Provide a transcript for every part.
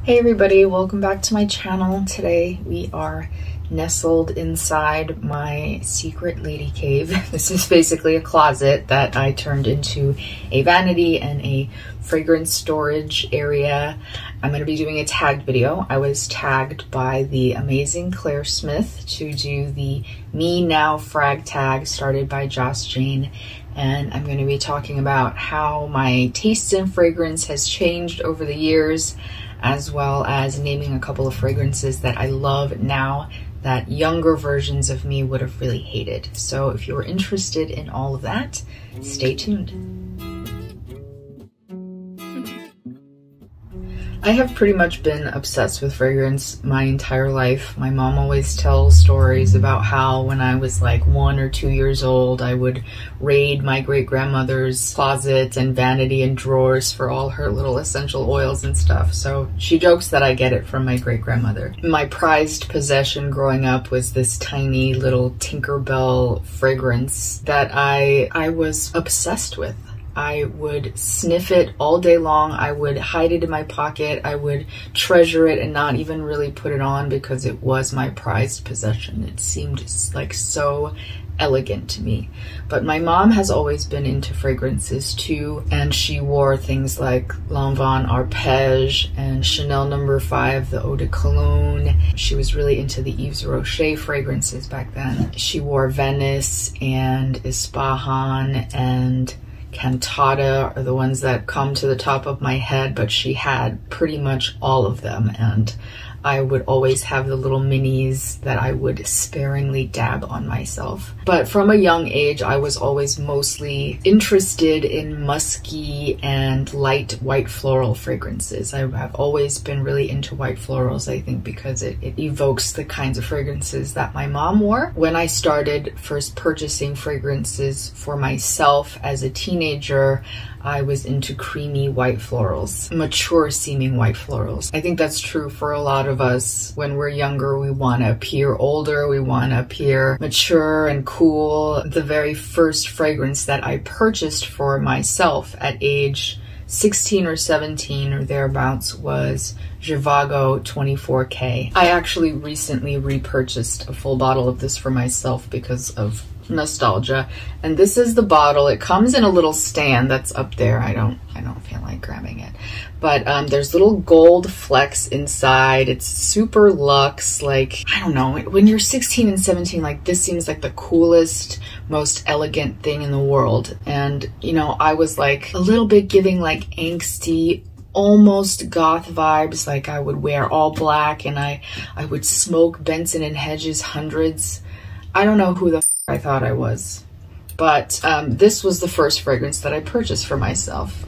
Hey everybody, welcome back to my channel. Today we are nestled inside my secret lady cave. This is basically a closet that I turned into a vanity and a fragrance storage area. I'm going to be doing a tagged video. I was tagged by the amazing Claire Smith to do the Me Now frag tag started by Joss Jane. And I'm going to be talking about how my taste in fragrance has changed over the years, as well as naming a couple of fragrances that I love now that younger versions of me would have really hated. So if you're interested in all of that, stay tuned. I have pretty much been obsessed with fragrance my entire life. My mom always tells stories about how when I was like 1 or 2 years old, I would raid my great-grandmother's closet and vanity and drawers for all her little essential oils and stuff. So she jokes that I get it from my great-grandmother. My prized possession growing up was this tiny little Tinkerbell fragrance that I was obsessed with. I would sniff it all day long. I would hide it in my pocket. I would treasure it and not even really put it on because it was my prized possession. It seemed like so elegant to me. But my mom has always been into fragrances too, and she wore things like Lanvin Arpège and Chanel No. 5, the Eau de Cologne. She was really into the Yves Rocher fragrances back then. She wore Venice and Ispahan and Cantata are the ones that come to the top of my head, but she had pretty much all of them, and I would always have the little minis that I would sparingly dab on myself. But from a young age, I was always mostly interested in musky and light white floral fragrances. I have always been really into white florals, I think, because it evokes the kinds of fragrances that my mom wore. When I started first purchasing fragrances for myself as a teenager, I was into creamy white florals, mature seeming white florals. I think that's true for a lot of us. When we're younger, we want to appear older, we want to appear mature and cool. The very first fragrance that I purchased for myself at age 16 or 17 or thereabouts was Zhivago 24K. I actually recently repurchased a full bottle of this for myself because of nostalgia, and this is the bottle. It comes in a little stand that's up there. I don't feel like grabbing it, but there's little gold flecks inside. It's super luxe. Like, I don't know, when you're 16 and 17, like, this seems like the coolest, most elegant thing in the world. And you know, I was like a little bit giving like angsty, almost goth vibes. Like, I would wear all black and I would smoke Benson and Hedges hundreds. I don't know who the I thought I was, but this was the first fragrance that I purchased for myself.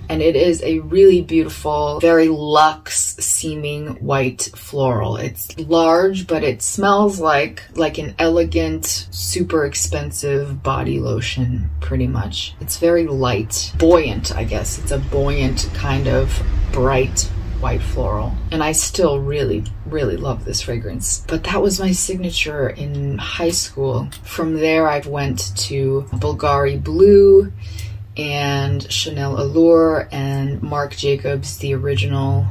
And it is a really beautiful, very luxe seeming white floral. It's large, but it smells like an elegant, super expensive body lotion, pretty much. It's very light, buoyant, I guess. It's a buoyant kind of bright white floral, and I still really love this fragrance. But that was my signature in high school. From there I went to Bulgari Blue and Chanel Allure and Marc Jacobs, the original.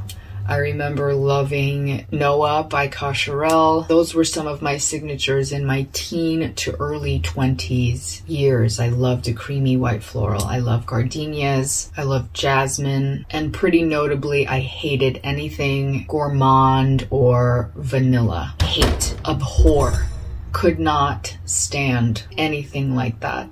I remember loving Noah by Cacharel. Those were some of my signatures in my teen to early 20s years. I loved a creamy white floral. I love gardenias. I love jasmine. And pretty notably, I hated anything gourmand or vanilla. Hate, abhor, could not stand anything like that.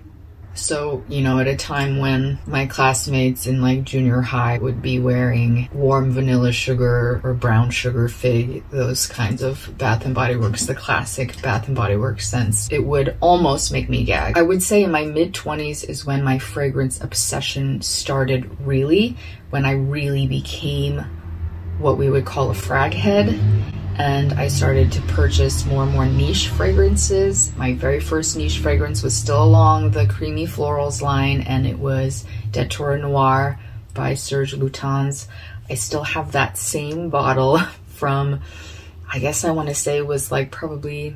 So, you know, at a time when my classmates in like junior high would be wearing warm vanilla sugar or brown sugar fig, those kinds of Bath & Body Works, the classic Bath & Body Works scents, it would almost make me gag. I would say in my mid-20s is when my fragrance obsession started really, when I really became what we would call a frag head. And I started to purchase more and more niche fragrances. My very first niche fragrance was still along the creamy florals line, and it was Détour Noir by Serge Lutens. I still have that same bottle from, I guess I want to say it was like probably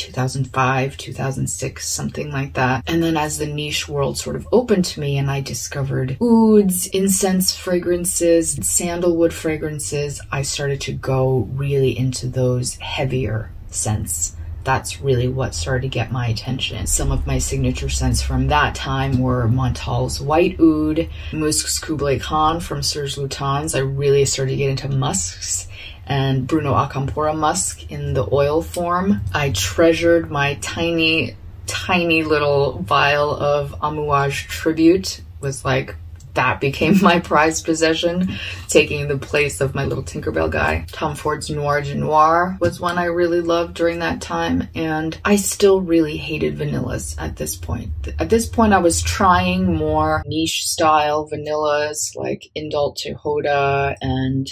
2005, 2006, something like that. And then as the niche world sort of opened to me and I discovered ouds, incense fragrances, sandalwood fragrances, I started to go really into those heavier scents. That's really what started to get my attention. Some of my signature scents from that time were Montal's White Oud, Musks Kublai Khan from Serge Lutens. I really started to get into musks, and Bruno Acampora musk in the oil form. I treasured my tiny little vial of Amouage Tribute. Was like, that became my prized possession, taking the place of my little Tinkerbell guy. Tom Ford's Noir de Noir was one I really loved during that time, and I still really hated vanillas at this point. At this point, I was trying more niche style vanillas like Indult Tehoda and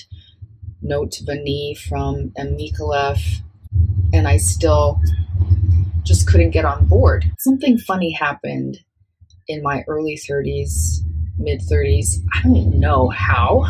Note Vanille from M. Mikolev, and I still just couldn't get on board. Something funny happened in my early 30s, mid 30s. I don't know how.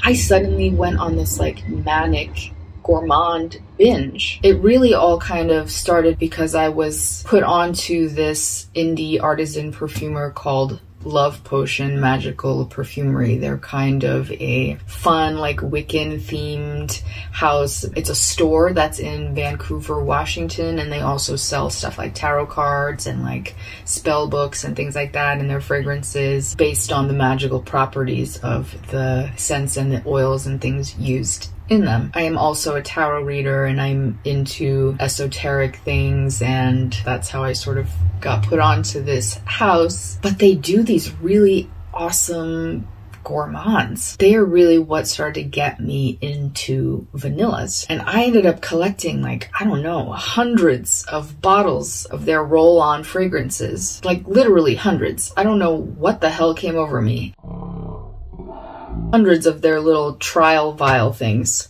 I suddenly went on this like manic gourmand binge. It really all kind of started because I was put onto this indie artisan perfumer called Love Potion Magical Perfumery. They're kind of a fun, like Wiccan themed house. It's a store that's in Vancouver, Washington, and they also sell stuff like tarot cards and like spell books and things like that, and their fragrances based on the magical properties of the scents and the oils and things used in them. I am also a tarot reader and I'm into esoteric things, and that's how I sort of got put onto this house. But they do these really awesome gourmands. They are really what started to get me into vanillas. And I ended up collecting like, I don't know, hundreds of bottles of their roll-on fragrances. Like literally hundreds. I don't know what the hell came over me. Hundreds of their little trial vial things.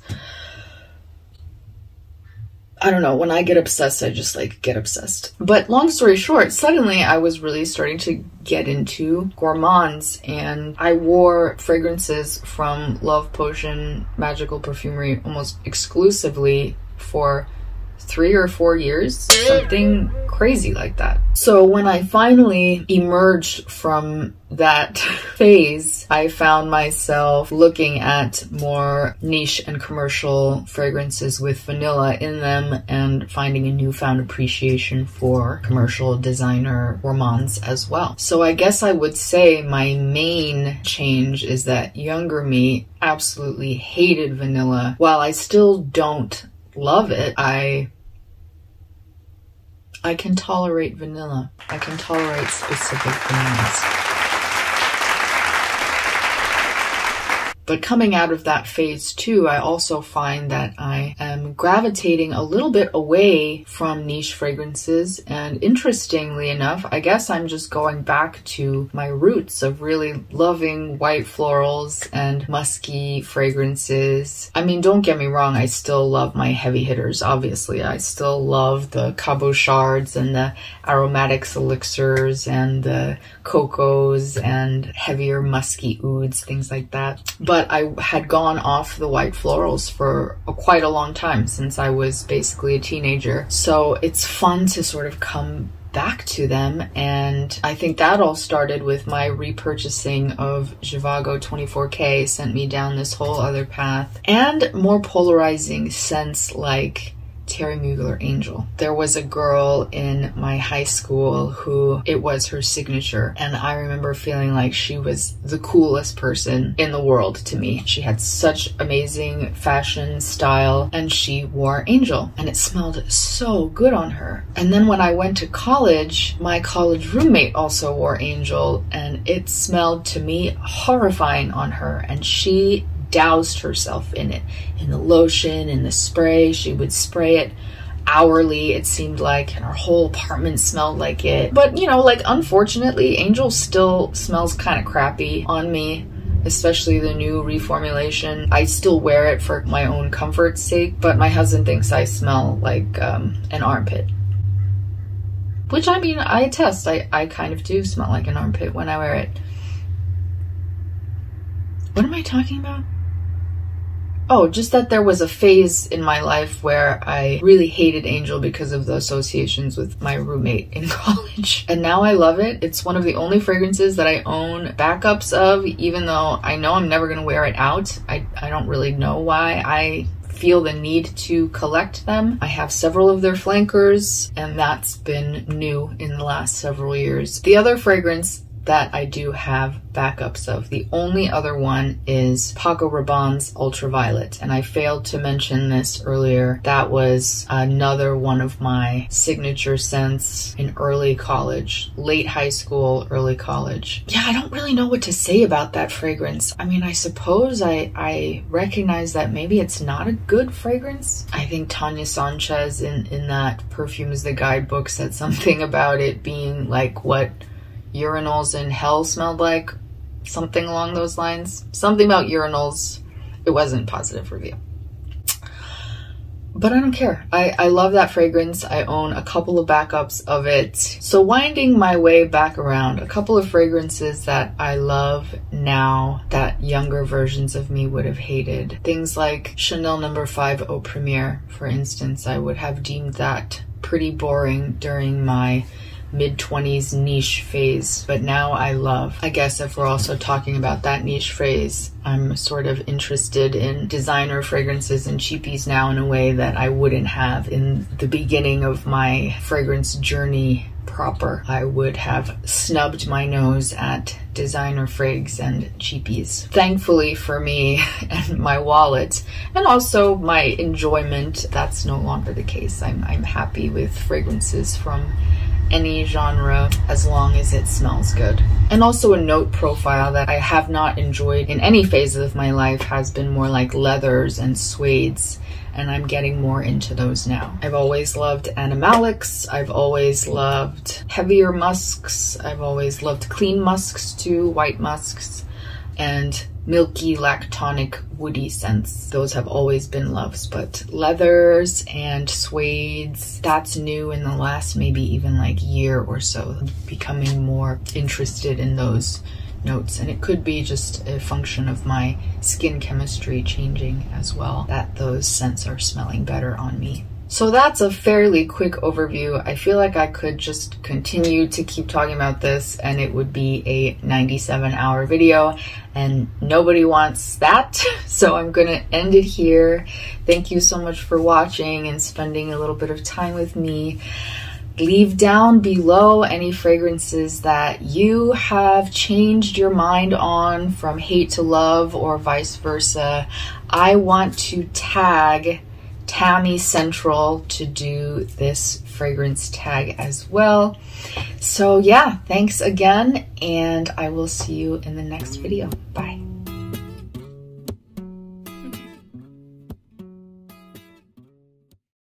I don't know, when I get obsessed, I just like get obsessed. But long story short, suddenly I was really starting to get into gourmands, and I wore fragrances from Love Potion Magical Perfumery almost exclusively for 3 or 4 years, something crazy like that. So when I finally emerged from that phase, I found myself looking at more niche and commercial fragrances with vanilla in them and finding a newfound appreciation for commercial designer gourmands as well. So I guess I would say my main change is that younger me absolutely hated vanilla. While I still don't love it, I can tolerate vanilla. I can tolerate specific vanillas. But coming out of that phase too, I also find that I am gravitating a little bit away from niche fragrances. And interestingly enough, I guess I'm just going back to my roots of really loving white florals and musky fragrances. I mean, don't get me wrong, I still love my heavy hitters, obviously. I still love the cabochards and the aromatics elixirs and the cocos and heavier musky ouds, things like that. But I had gone off the white florals for quite a long time, since I was basically a teenager. So it's fun to sort of come back to them, and I think that all started with my repurchasing of Zhivago 24K, sent me down this whole other path, and more polarizing scents like Terry Mugler Angel. There was a girl in my high school who it was her signature, and I remember feeling like she was the coolest person in the world to me. She had such amazing fashion style, and she wore Angel, and it smelled so good on her. And then when I went to college, my college roommate also wore Angel, and it smelled to me horrifying on her, and she doused herself in it, in the lotion, in the spray. She would spray it hourly, it seemed like, and her whole apartment smelled like it. But you know, like, unfortunately, Angel still smells kind of crappy on me, especially the new reformulation. I still wear it for my own comfort's sake, but my husband thinks I smell like an armpit. Which, I mean, I attest, I kind of do smell like an armpit when I wear it. What am I talking about? Oh, just that there was a phase in my life where I really hated Angel because of the associations with my roommate in college. And now I love it. It's one of the only fragrances that I own backups of, even though I know I'm never gonna wear it out. I don't really know why I feel the need to collect them. I have several of their flankers, and that's been new in the last several years. The other fragrance that I do have backups of, the only other one is Paco Rabanne's Ultraviolet, and I failed to mention this earlier. That was another one of my signature scents in early college, late high school, early college. Yeah, I don't really know what to say about that fragrance. I mean, I suppose I recognize that maybe it's not a good fragrance. I think Tanya Sanchez in that Perfume is the Guidebook said something about it being like what urinals in hell smelled like, something along those lines. Something about urinals. It wasn't a positive review. But I don't care. I love that fragrance. I own a couple of backups of it. So winding my way back around, a couple of fragrances that I love now that younger versions of me would have hated. Things like Chanel No. 5 Eau Premiere, for instance. I would have deemed that pretty boring during my mid-20s niche phase, but now I love. I guess if we're also talking about that niche phase, I'm sort of interested in designer fragrances and cheapies now in a way that I wouldn't have in the beginning of my fragrance journey proper. I would have snubbed my nose at designer frags and cheapies. Thankfully for me and my wallet, and also my enjoyment, that's no longer the case. I'm happy with fragrances from any genre as long as it smells good. And also a note profile that I have not enjoyed in any phase of my life has been more like leathers and suedes, and I'm getting more into those now. I've always loved animalics, I've always loved heavier musks, I've always loved clean musks too, white musks, and milky, lactonic, woody scents. Those have always been loves, but leathers and suedes, that's new in the last maybe even like year or so, becoming more interested in those notes. And it could be just a function of my skin chemistry changing as well, that those scents are smelling better on me. So that's a fairly quick overview. I feel like I could just continue to keep talking about this and it would be a 97-hour video, and nobody wants that. So I'm gonna end it here. Thank you so much for watching and spending a little bit of time with me. Leave down below any fragrances that you have changed your mind on from hate to love or vice versa. I want to tag Tammy Central to do this fragrance tag as well. So yeah, thanks again, and I will see you in the next video. Bye.